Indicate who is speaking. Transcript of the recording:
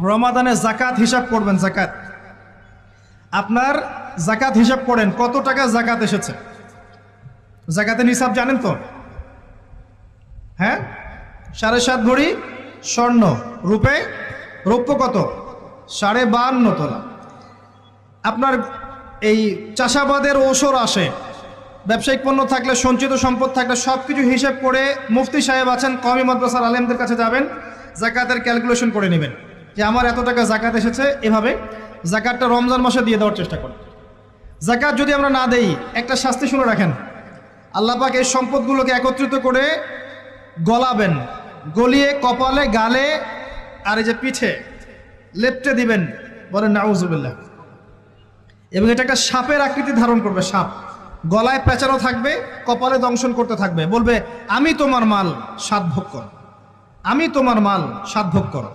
Speaker 1: রমাদানে জাকাত হিসাব করবেন। জাকাত, আপনার জাকাত হিসাব করেন কত টাকা জাকাত এসেছে। জাকাতের হিসাব জানেন তো? হ্যাঁ, 7.5 ভরি স্বর্ণ, রৌপ্য কত? 52.5 তোলা। আপনার এই চাষাবাদের ওসর আসে, ব্যবসায়িক পণ্য থাকলে, সঞ্চিত সম্পদ থাকলে সব কিছু হিসেব করে মুফতি সাহেব আছেন, কওমি মাদ্রাসার আলেমদের কাছে যাবেন, জাকাতের ক্যালকুলেশন করে নেবেন যে আমার এত টাকা জাকাত এসেছে। এভাবে জাকাতটা রমজান মাসে দিয়ে দেওয়ার চেষ্টা করেন। জাকাত যদি আমরা না দেই, একটা শাস্তি শুনে রাখেন, আল্লাহ পাক এই সম্পদগুলোকে একত্রিত করে গলাবেন, গলিয়ে কপালে, গালে আর এই যে পিঠে লেপটে দিবেন, বলেন নাউজুবিল্লাহ। এবং এটা একটা সাপের আকৃতি ধারণ করবে। সাপ গলায় পেঁচানো থাকবে, কপালে দংশন করতে থাকবে, বলবে আমি তোমার মাল সাত ভোগ করো, আমি তোমার মাল সাত ভোগ করো।